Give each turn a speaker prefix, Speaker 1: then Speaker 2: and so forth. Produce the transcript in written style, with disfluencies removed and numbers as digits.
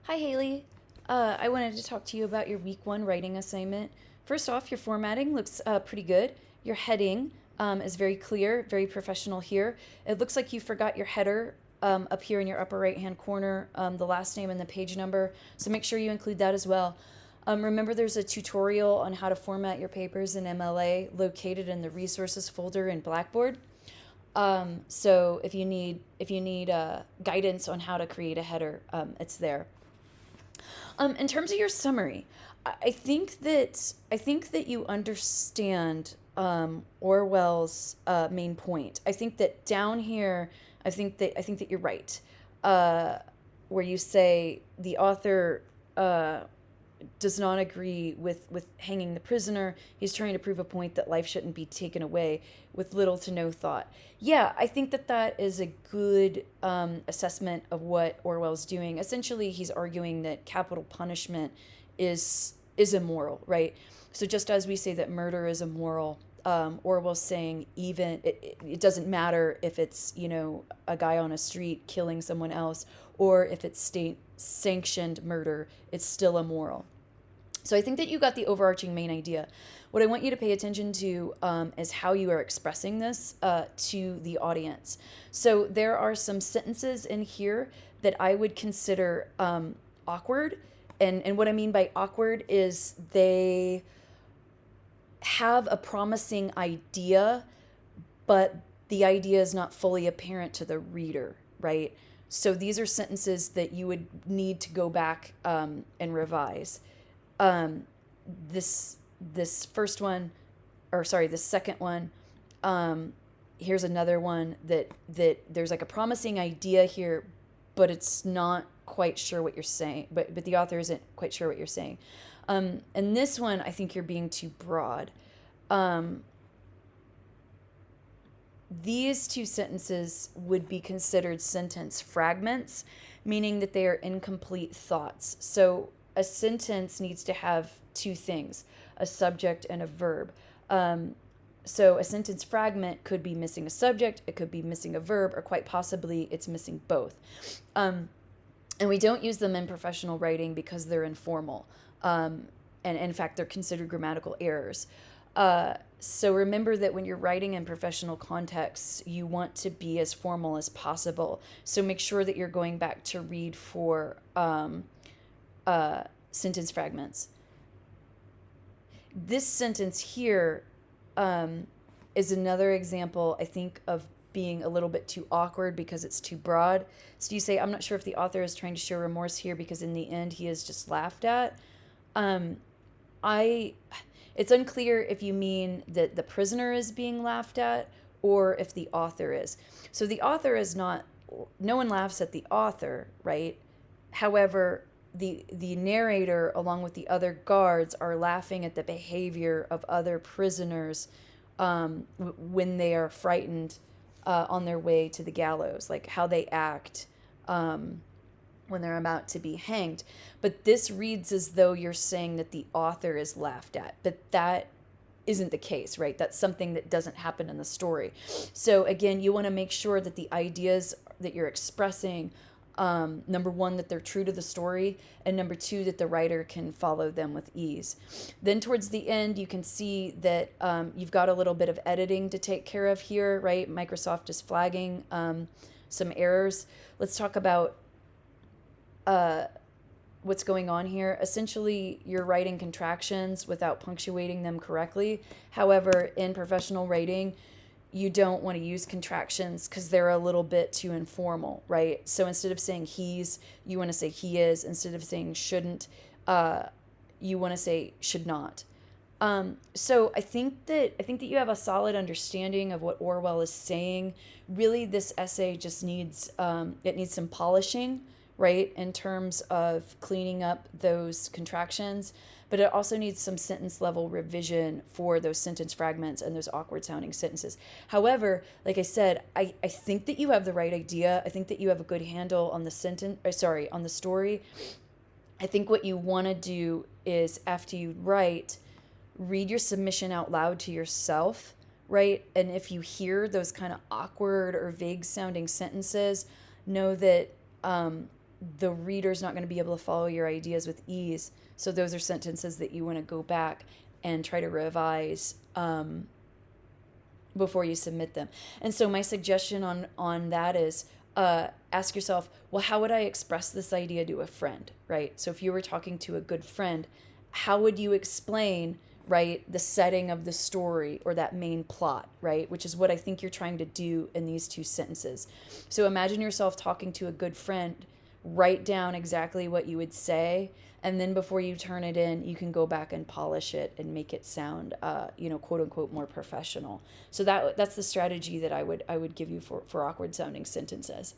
Speaker 1: Hi, Haley. I wanted to talk to you about your week one writing assignment. First off, your formatting looks pretty good. Your heading is very clear, very professional here. It looks like you forgot your header up here in your upper right hand corner, the last name and the page number. So make sure you include that as well. Remember, there's a tutorial on how to format your papers in MLA located in the resources folder in Blackboard. So if you need guidance on how to create a header, it's there. In terms of your summary, I think that you understand Orwell's main point. I think that down here, I think that you're right, uh, where you say the author does not agree with hanging the prisoner. He's trying to prove a point that life shouldn't be taken away with little to no thought. Yeah, I think that that is a good assessment of what Orwell's doing. Essentially, he's arguing that capital punishment is immoral, right? So just as we say that murder is immoral, Orwell's saying even it doesn't matter if it's a guy on a street killing someone else or if it's state sanctioned murder, it's still immoral. So I think that you got the overarching main idea. What I want you to pay attention to is how you are expressing this to the audience. So there are some sentences in here that I would consider awkward. And what I mean by awkward is they have a promising idea, but the idea is not fully apparent to the reader, right? So these are sentences that you would need to go back and revise. Um, this first one, or sorry, this second one. Um, Here's another one that there's like a promising idea here, but it's not quite sure what you're saying. But the author isn't quite sure what you're saying. And this one, I think you're being too broad. Um, these two sentences would be considered sentence fragments, meaning that they are incomplete thoughts. So a sentence needs to have two things, a subject and a verb. So a sentence fragment could be missing a subject, it could be missing a verb, or quite possibly it's missing both. And we don't use them in professional writing because they're informal. And in fact, they're considered grammatical errors. So remember that when you're writing in professional contexts, you want to be as formal as possible. So make sure that you're going back to read for sentence fragments. This sentence here is another example, I think, of being a little bit too awkward because it's too broad. So you say, I'm not sure if the author is trying to show remorse here because in the end he is just laughed at. Um, I It's unclear if you mean that the prisoner is being laughed at or if the author is. So the author is not, no one laughs at the author, right? However, the narrator along with the other guards are laughing at the behavior of other prisoners when they are frightened on their way to the gallows, like how they act when they're about to be hanged. But this reads as though you're saying that the author is laughed at, but that isn't the case, right? That's something that doesn't happen in the story. So again, you want to make sure that the ideas that you're expressing, number one, that they're true to the story, and number two, that the writer can follow them with ease. Then towards the end, you can see that you've got a little bit of editing to take care of here, right? Microsoft is flagging some errors. Let's talk about what's going on here. Essentially, you're writing contractions without punctuating them correctly. However, in professional writing, you don't want to use contractions because they're a little bit too informal, right? So instead of saying he's, you want to say he is. Instead of saying shouldn't, you want to say should not. So I think that you have a solid understanding of what Orwell is saying. Really, this essay just needs it needs some polishing, right, in terms of cleaning up those contractions, but it also needs some sentence level revision for those sentence fragments and those awkward sounding sentences. However, like I said, I think that you have the right idea. I think that you have a good handle on the on the story. I think what you want to do is after you write, read your submission out loud to yourself, right? And if you hear those kind of awkward or vague sounding sentences, know that the reader's not going to be able to follow your ideas with ease. So those are sentences that you want to go back and try to revise before you submit them. And so my suggestion on that is, ask yourself, well, how would I express this idea to a friend, right? So if you were talking to a good friend, how would you explain, right, the setting of the story or that main plot, right? Which is what I think you're trying to do in these two sentences. So imagine yourself talking to a good friend, write down exactly what you would say, and then before you turn it in, you can go back and polish it and make it sound, quote unquote, more professional. So that's the strategy that I would give you for awkward sounding sentences.